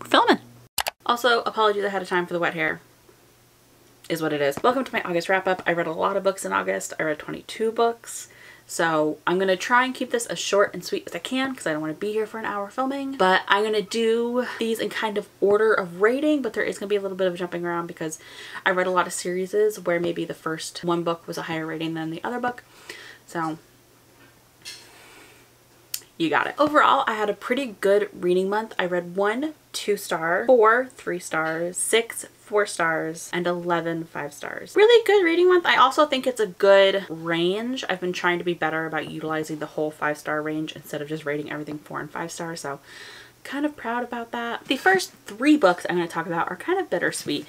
filming. Also, apologies ahead of time for the wet hair. Is what it is. Welcome to my August wrap up. I read a lot of books in August. I read 22 books. So I'm going to try and keep this as short and sweet as I can because I don't want to be here for an hour filming. But I'm going to do these in kind of order of rating, but there is going to be a little bit of jumping around because I read a lot of series where maybe the first one book was a higher rating than the other book. So you got it. Overall, I had a pretty good reading month. I read 1 2-star, 4 3-stars, 6 4-stars, and 11 5-stars. Really good reading month. I also think it's a good range. I've been trying to be better about utilizing the whole 5-star range instead of just rating everything 4 and 5 stars. So kind of proud about that. The first 3 books I'm going to talk about are kind of bittersweet.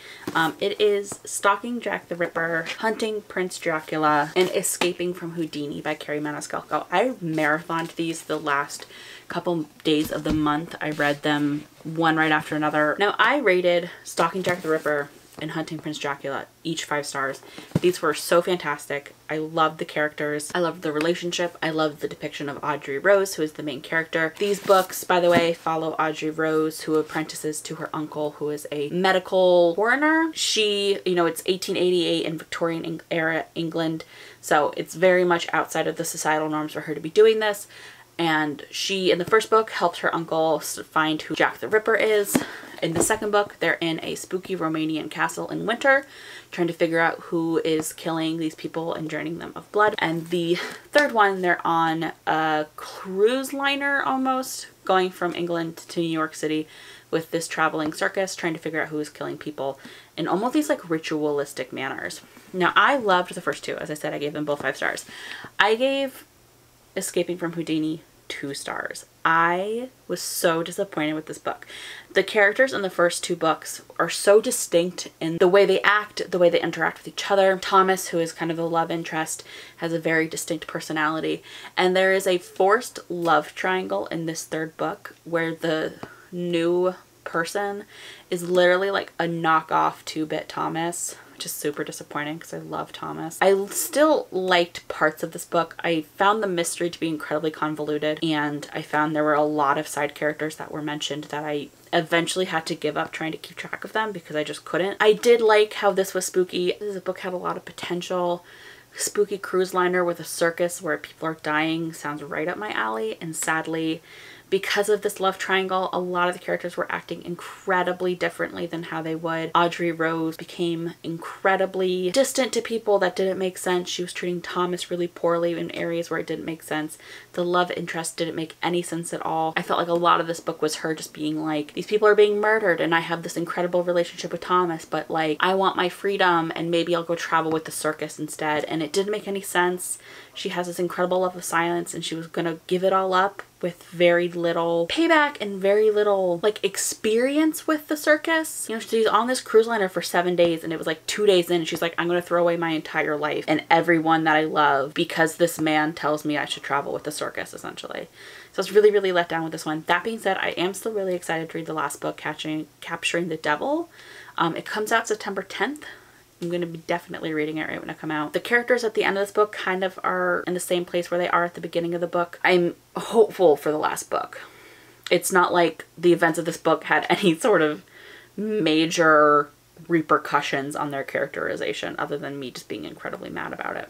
It is Stalking Jack the Ripper, Hunting Prince Dracula, and Escaping from Houdini by Carrie Maniscalco. I marathoned these the last couple days of the month. I read them one right after another. Now I rated Stalking Jack the Ripper and Hunting Prince Dracula each 5 stars. These were so fantastic. I loved the characters. I loved the relationship. I loved the depiction of Audrey Rose, who is the main character. These books, by the way, follow Audrey Rose, who apprentices to her uncle, who is a medical coroner. She, you know, it's 1888 in Victorian era England, so it's very much outside of the societal norms for her to be doing this. And she, in the first book, helps her uncle find who Jack the Ripper is. In the second book, they're in a spooky Romanian castle in winter, trying to figure out who is killing these people and draining them of blood. And the third one, they're on a cruise liner almost, going from England to New York City with this traveling circus, trying to figure out who is killing people in almost these like ritualistic manners. Now, I loved the first 2. As I said, I gave them both 5 stars. I gave Escaping from Houdini 2 stars. I was so disappointed with this book. The characters in the first 2 books are so distinct in the way they act, the way they interact with each other. Thomas, who is kind of the love interest, has a very distinct personality. And there is a forced love triangle in this 3rd book where the new person is literally like a knockoff 2-bit Thomas, which is super disappointing because I love Thomas. I still liked parts of this book. I found the mystery to be incredibly convoluted, and I found there were a lot of side characters that were mentioned that I eventually had to give up trying to keep track of them because I just couldn't. I did like how this was spooky. This book had a lot of potential. Spooky cruise liner with a circus where people are dying sounds right up my alley, and sadly, because of this love triangle, a lot of the characters were acting incredibly differently than how they would. Audrey Rose became incredibly distant to people that didn't make sense. She was treating Thomas really poorly in areas where it didn't make sense. The love interest didn't make any sense at all. I felt like a lot of this book was her just being like, these people are being murdered and I have this incredible relationship with Thomas, but like, I want my freedom and maybe I'll go travel with the circus instead. And it didn't make any sense. She has this incredible love of silence and she was gonna give it all up with very little payback and very little like experience with the circus. You know, she's on this cruise liner for 7 days and it was like 2 days in and she's like, I'm gonna throw away my entire life and everyone that I love because this man tells me I should travel with the circus, essentially. So I was really, really let down with this one. That being said, I am still really excited to read the last book, Capturing the Devil. It comes out September 10th. I'm going to be definitely reading it right when it comes out. The characters at the end of this book kind of are in the same place where they are at the beginning of the book. I'm hopeful for the last book. It's not like the events of this book had any sort of major repercussions on their characterization other than me just being incredibly mad about it.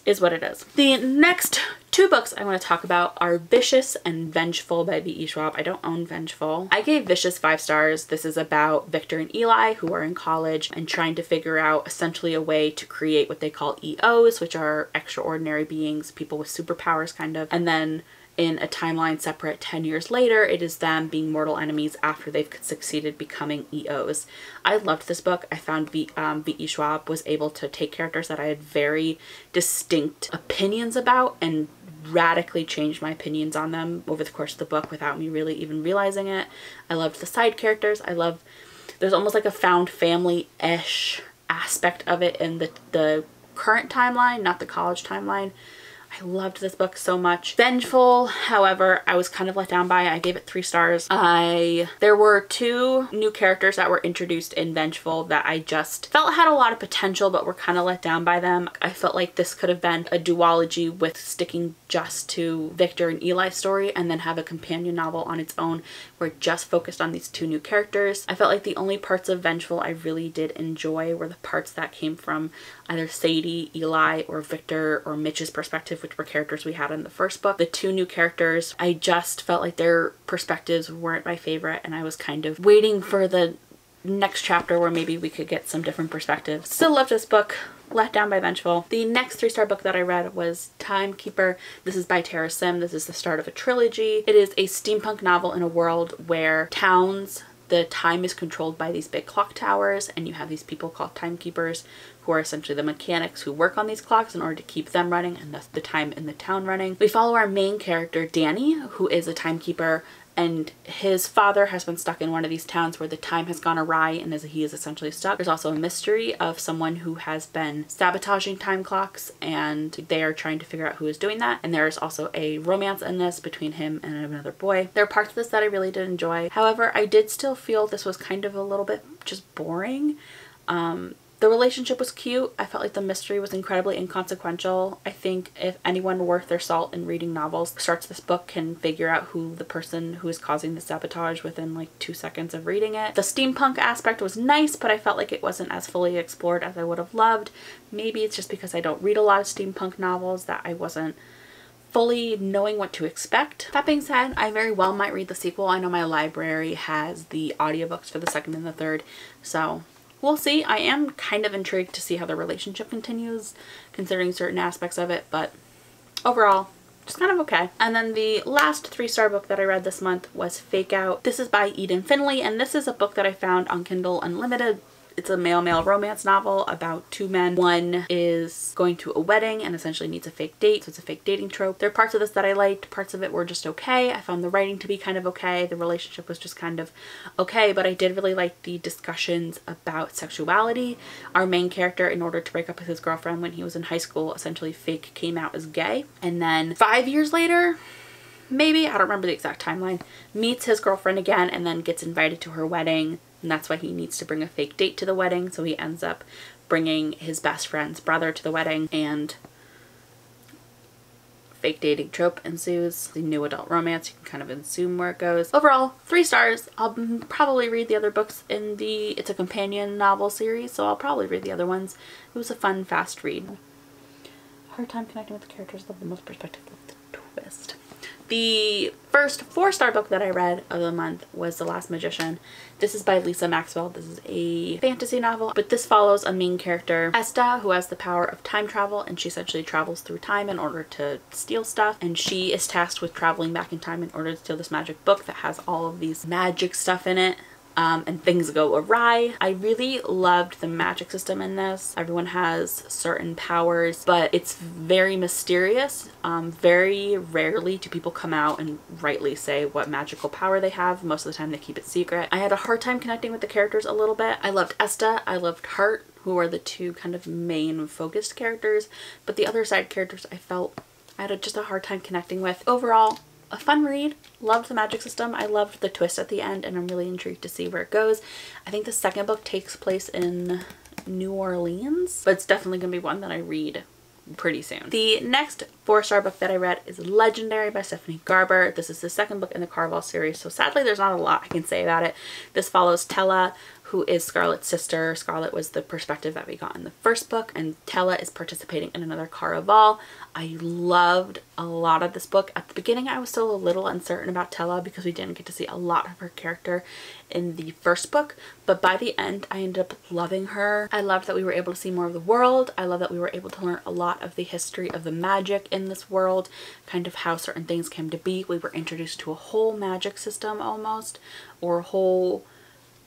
Is what it is. The next 2 books I want to talk about are Vicious and Vengeful by V.E. Schwab. I don't own Vengeful. I gave Vicious 5 stars. This is about Victor and Eli, who are in college and trying to figure out essentially a way to create what they call EOs, which are extraordinary beings, people with superpowers kind of. And then in a timeline separate 10 years later, it is them being mortal enemies after they've succeeded becoming EOs. I loved this book. I found V.E. Schwab was able to take characters that I had very distinct opinions about and radically changed my opinions on them over the course of the book without me really even realizing it. I loved the side characters. There's almost like a found family-ish aspect of it in the current timeline, not the college timeline. I loved this book so much. Vengeful, however, I was kind of let down by. I gave it 3 stars. There were 2 new characters that were introduced in Vengeful that I just felt had a lot of potential, but were kind of let down by them. I felt like this could have been a duology with sticking just to Victor and Eli's story, and then have a companion novel on its own where it just focused on these 2 new characters. I felt like the only parts of Vengeful I really did enjoy were the parts that came from either Sadie, Eli, or Victor, or Mitch's perspective, which were characters we had in the first book. The 2 new characters, I just felt like their perspectives weren't my favorite, and I was kind of waiting for the next chapter where maybe we could get some different perspectives. Still loved this book. Let down by Vengeful. The next 3-star book that I read was Timekeeper. This is by Tara Sim. This is the start of a trilogy. It is a steampunk novel in a world where towns, the time is controlled by these big clock towers, and you have these people called timekeepers who are essentially the mechanics who work on these clocks in order to keep them running and thus the time in the town running. We follow our main character, Danny, who is a timekeeper, and his father has been stuck in one of these towns where the time has gone awry, and he is essentially stuck. There's also a mystery of someone who has been sabotaging time clocks, and they are trying to figure out who is doing that. And there's also a romance in this between him and another boy. There are parts of this that I really did enjoy. However, I did still feel this was kind of a little bit just boring. The relationship was cute. I felt like the mystery was incredibly inconsequential. I think if anyone worth their salt in reading novels starts this book can figure out who the person who is causing the sabotage within like 2 seconds of reading it. The steampunk aspect was nice, but I felt like it wasn't as fully explored as I would have loved. Maybe it's just because I don't read a lot of steampunk novels that I wasn't fully knowing what to expect. That being said, I very well might read the sequel. I know my library has the audiobooks for the 2nd and the 3rd, so we'll see. I am kind of intrigued to see how the relationship continues, considering certain aspects of it, but overall, just kind of okay. And then the last 3-star book that I read this month was Fake Out. This is by Eden Finley, and this is a book that I found on Kindle Unlimited. It's a male-male romance novel about 2 men. One is going to a wedding and essentially needs a fake date, so it's a fake dating trope. There are parts of this that I liked, parts of it were just okay. I found the writing to be kind of okay. The relationship was just kind of okay, but I did really like the discussions about sexuality. Our main character, in order to break up with his girlfriend when he was in high school, essentially fake came out as gay. And then 5 years later, maybe, I don't remember the exact timeline, meets his girlfriend again and then gets invited to her wedding. And that's why he needs to bring a fake date to the wedding. So he ends up bringing his best friend's brother to the wedding, and fake dating trope ensues. The new adult romance, you can kind of assume where it goes. Overall, 3 stars. I'll probably read the other books in it's a companion novel series, so I'll probably read the other ones. It was a fun, fast read. Hard time connecting with the characters, love the most perspective of the twist. The first 4-star book that I read of the month was The Last Magician. This is by Lisa Maxwell. This is a fantasy novel, but this follows a main character, Esta, who has the power of time travel, and she essentially travels through time in order to steal stuff, and she is tasked with traveling back in time in order to steal this magic book that has all of these magic stuff in it. And things go awry. I really loved the magic system in this. Everyone has certain powers, but it's very mysterious. Very rarely do people come out and rightly say what magical power they have. Most of the time they keep it secret. I had a hard time connecting with the characters a little bit. I loved Esta, I loved Hart, who are the 2 kind of main focused characters, but the other side characters I felt I had just a hard time connecting with. Overall, a fun read. Loved the magic system. I loved the twist at the end, and I'm really intrigued to see where it goes. I think the 2nd book takes place in New Orleans, but it's definitely going to be one that I read pretty soon. The next 4-star book that I read is Legendary by Stephanie Garber. This is the 2nd book in the Carval series, so sadly there's not a lot I can say about it. This follows Tella, who is Scarlet's sister. Scarlet was the perspective that we got in the first book, and Tella is participating in another Caraval. I loved a lot of this book. At the beginning, I was still a little uncertain about Tella because we didn't get to see a lot of her character in the first book, but by the end, I ended up loving her. I loved that we were able to see more of the world. I love that we were able to learn a lot of the history of the magic in this world, kind of how certain things came to be. We were introduced to a whole magic system almost, or a whole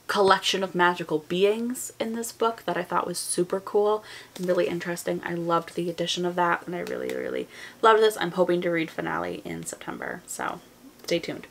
collection of magical beings in this book that I thought was super cool and really interesting. I loved the addition of that, and I really, really loved this. I'm hoping to read finale in September, so stay tuned.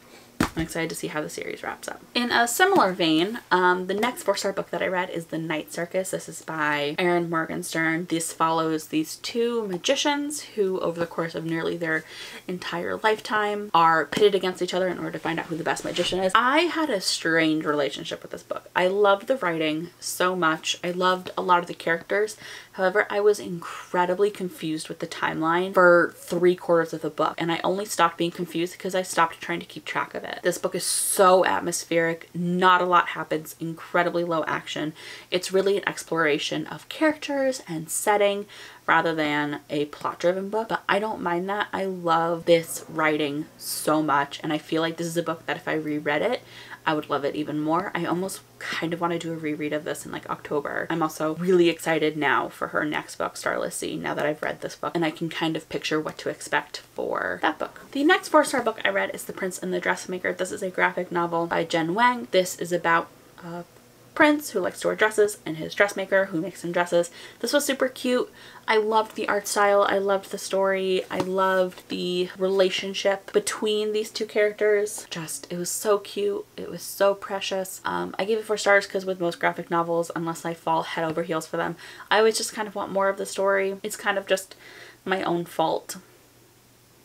I'm excited to see how the series wraps up. In a similar vein, the next 4-star book that I read is The Night Circus. This is by Erin Morgenstern. This follows these two magicians who over the course of nearly their entire lifetime are pitted against each other in order to find out who the best magician is. I had a strange relationship with this book. I loved the writing so much. I loved a lot of the characters. However, I was incredibly confused with the timeline for 3/4 of the book, and I only stopped being confused because I stopped trying to keep track of it. This book is so atmospheric, not a lot happens, incredibly low action. It's really an exploration of characters and setting rather than a plot-driven book, but I don't mind that. I love this writing so much, and I feel like this is a book that if I reread it, I would love it even more. I almost kind of want to do a reread of this in like October. I'm also really excited now for her next book, Starless Sea, now that I've read this book and I can kind of picture what to expect for that book. The next 4-star book I read is The Prince and the Dressmaker. This is a graphic novel by Jen Wang. This is about prince who likes to wear dresses and his dressmaker who makes him dresses. This was super cute. I loved the art style. I loved the story. I loved the relationship between these two characters. It was so cute. It was so precious. I gave it 4 stars because with most graphic novels, unless I fall head over heels for them, I always just kind of want more of the story. It's kind of just my own fault.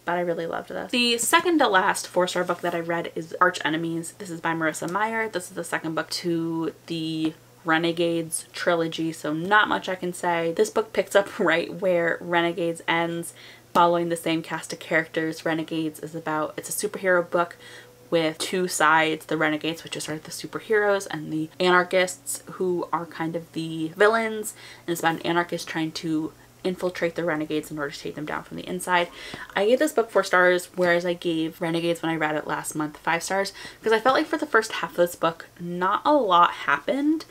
But I really loved this. The second to last 4-star book that I read is Archenemies. This is by Marissa Meyer. This is the second book to the Renegades trilogy, so not much I can say. This book picks up right where Renegades ends, following the same cast of characters. Renegades is about, it's a superhero book with two sides, the Renegades, which are the superheroes, and the anarchists, who are kind of the villains. And it's about an anarchist trying to infiltrate the Renegades in order to take them down from the inside. I gave this book 4 stars, whereas I gave Renegades, when I read it last month, 5 stars, because I felt like for the first half of this book not a lot happened,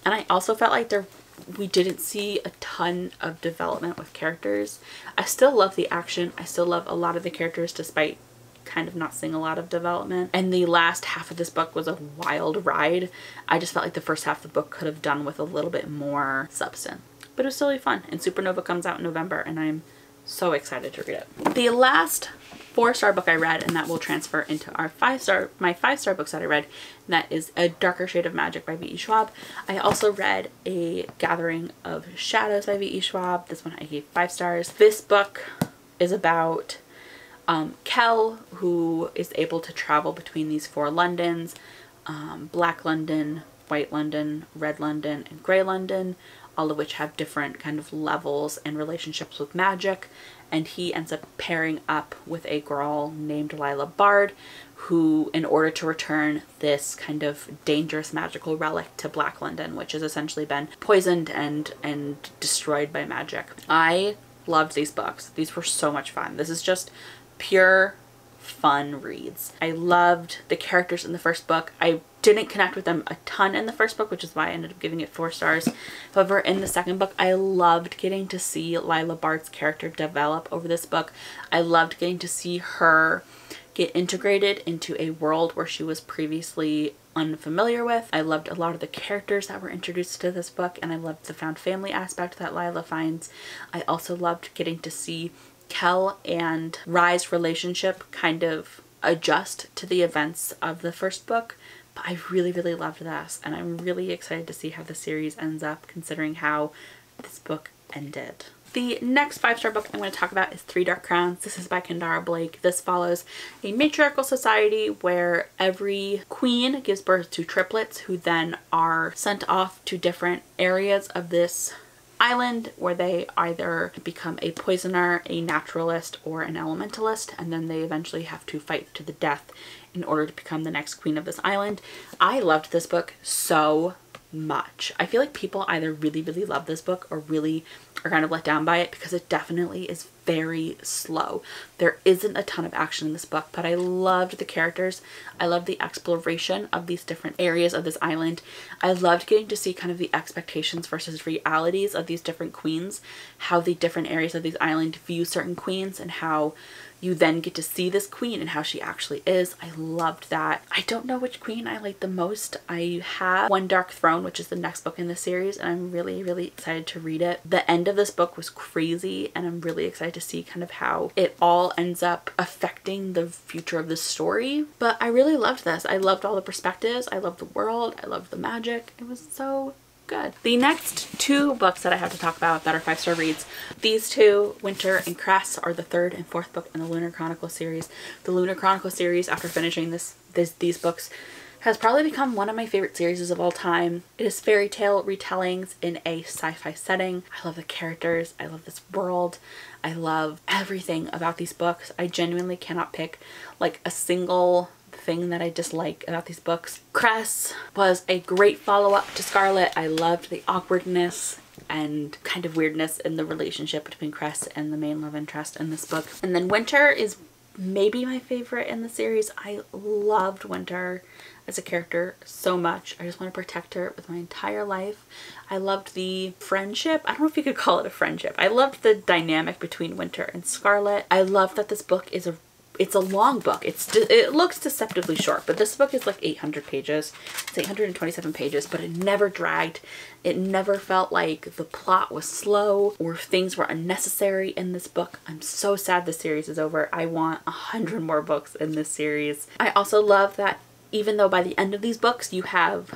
and I also felt like we didn't see a ton of development with characters. I still love the action. I still love a lot of the characters despite kind of not seeing a lot of development, and the last half of this book was a wild ride. I just felt like the first half of the book could have done with a little bit more substance. But it was still really fun, and Supernova comes out in November and I'm so excited to read it. The last 4-star book I read, and that will transfer into my 5-star books that I read, and that is A Darker Shade of Magic by V.E. Schwab. I also read A Gathering of Shadows by V.E. Schwab. This one I gave 5 stars. This book is about Kel, who is able to travel between these 4 Londons, Black London, White London, Red London, and Grey London, all of which have different kind of levels and relationships with magic. And he ends up pairing up with a girl named Lila Bard, who, in order to return this kind of dangerous magical relic to Black London, which has essentially been poisoned and destroyed by magic. I loved these books. These were so much fun. This is just pure fun reads. I loved the characters in the first book. I didn't connect with them a ton in the first book, which is why I ended up giving it 4 stars. However, in the second book, I loved getting to see Lila Bard's character develop over this book. I loved getting to see her get integrated into a world where she was previously unfamiliar with. I loved a lot of the characters that were introduced to this book, and I loved the found family aspect that Lila finds. I also loved getting to see Kel and Rye's relationship kind of adjust to the events of the first book. But I really, really loved this, and I'm really excited to see how the series ends up, considering how this book ended. The next 5-star book I'm going to talk about is 3 Dark Crowns. This is by Kendara Blake. This follows a matriarchal society where every queen gives birth to triplets who then are sent off to different areas of this island where they either become a poisoner, a naturalist, or an elementalist, and then they eventually have to fight to the death in order to become the next queen of this island. I loved this book so much. I feel like people either really, really love this book or really are kind of let down by it, because it definitely is very slow. There isn't a ton of action in this book, but I loved the characters. I loved the exploration of these different areas of this island. I loved getting to see kind of the expectations versus realities of these different queens, how the different areas of these island view certain queens, and how you then get to see this queen and how she actually is. I loved that. I don't know which queen I like the most. I have One Dark Throne, which is the next book in the series, and I'm really, really excited to read it. The end of of this book was crazy, and I'm really excited to see kind of how it all ends up affecting the future of the story. But I really loved this. I loved all the perspectives. I loved the world. I loved the magic. It was so good. The next two books that I have to talk about that are 5-star reads, these two, Winter and Cress, are the third and fourth book in the Lunar Chronicle series. The Lunar Chronicle series, after finishing these books, has probably become one of my favorite series of all time. It is fairy tale retellings in a sci-fi setting. I love the characters. I love this world. I love everything about these books. I genuinely cannot pick like a single thing that I dislike about these books. Cress was a great follow-up to Scarlet. I loved the awkwardness and kind of weirdness in the relationship between Cress and the main love interest in this book. And then Winter is maybe my favorite in the series. I loved Winter as a character so much. I just want to protect her with my entire life. I loved the friendship. I don't know if you could call it a friendship. I loved the dynamic between Winter and Scarlet. I love that this book is it's a long book. It looks deceptively short, but this book is like 800 pages. It's 827 pages, but it never dragged. It never felt like the plot was slow or things were unnecessary in this book. I'm so sad the series is over. I want 100 more books in this series. I also love that even though by the end of these books you have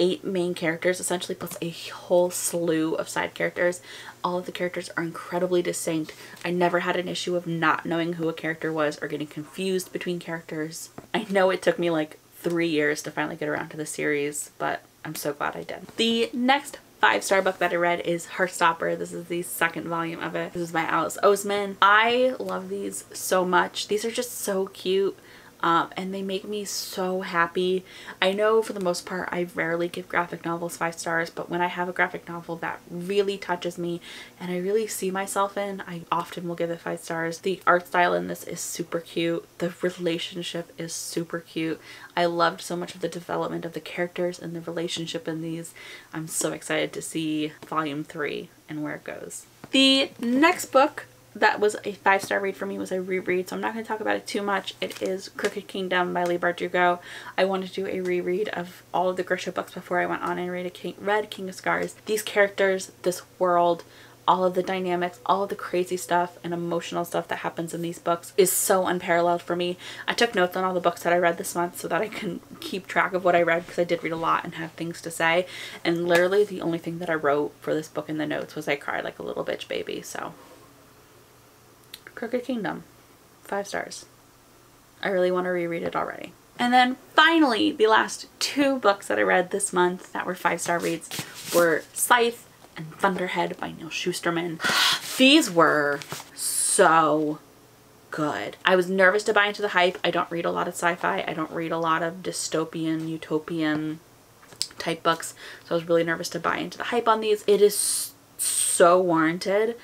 8 main characters essentially plus a whole slew of side characters, all of the characters are incredibly distinct. I never had an issue of not knowing who a character was or getting confused between characters. I know it took me like 3 years to finally get around to the series, but I'm so glad I did. The next 5-star book that I read is Heartstopper. This is the second volume of it. This is by Alice Oseman. I love these so much. These are just so cute. And they make me so happy. I know for the most part I rarely give graphic novels 5 stars, but when I have a graphic novel that really touches me and I really see myself in, I often will give it 5 stars. The art style in this is super cute. The relationship is super cute. I loved so much of the development of the characters and the relationship in these. I'm so excited to see volume 3 and where it goes. The next book that was a 5-star read for me was a reread, so I'm not going to talk about it too much. It is Crooked Kingdom by Leigh Bardugo. I wanted to do a reread of all of the Grisha books before I went on and read King of Scars. These characters, this world, all of the dynamics, all of the crazy stuff and emotional stuff that happens in these books is so unparalleled for me. I took notes on all the books that I read this month so that I can keep track of what I read, because I did read a lot and have things to say, and literally the only thing that I wrote for this book in the notes was I cried like a little bitch baby. So Crooked Kingdom, 5 stars. I really want to reread it already. And then finally, the last 2 books that I read this month that were 5-star reads were Scythe and Thunderhead by Neil Shusterman. These were so good. I was nervous to buy into the hype. I don't read a lot of sci-fi. I don't read a lot of dystopian, utopian type books. So I was really nervous to buy into the hype on these. It is so warranted.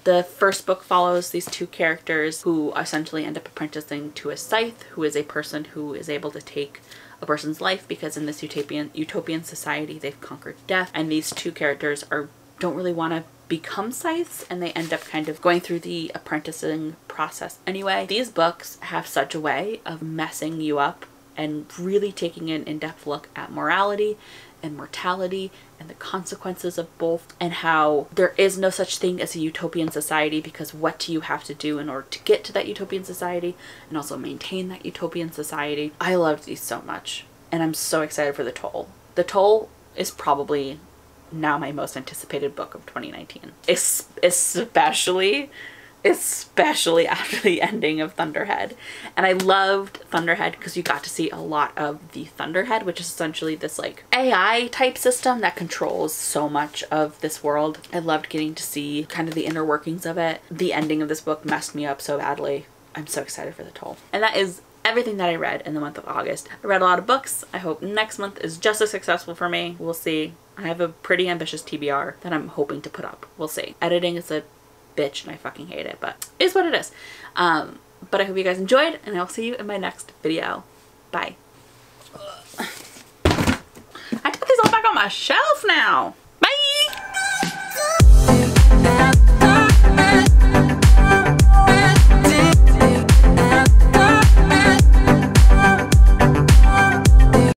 The first book follows these 2 characters who essentially end up apprenticing to a scythe, who is a person who is able to take a person's life, because in this utopian society they've conquered death, and these 2 characters don't really want to become scythes, and they end up kind of going through the apprenticing process anyway. These books have such a way of messing you up and really taking an in-depth look at morality and mortality and the consequences of both, and how there is no such thing as a utopian society, because what do you have to do in order to get to that utopian society and also maintain that utopian society. I loved these so much, and I'm so excited for The Toll. The Toll is probably now my most anticipated book of 2019, especially after the ending of Thunderhead. And I loved Thunderhead because you got to see a lot of the Thunderhead, which is essentially this like AI type system that controls so much of this world. I loved getting to see kind of the inner workings of it. The ending of this book messed me up so badly. I'm so excited for The Toll. And that is everything that I read in the month of August. I read a lot of books. I hope next month is just as successful for me. We'll see. I have a pretty ambitious TBR that I'm hoping to put up. We'll see. Editing is a bitch and I fucking hate it, but it is what it is. But I hope you guys enjoyed, and I'll see you in my next video. Bye. I took these all back on my shelf now.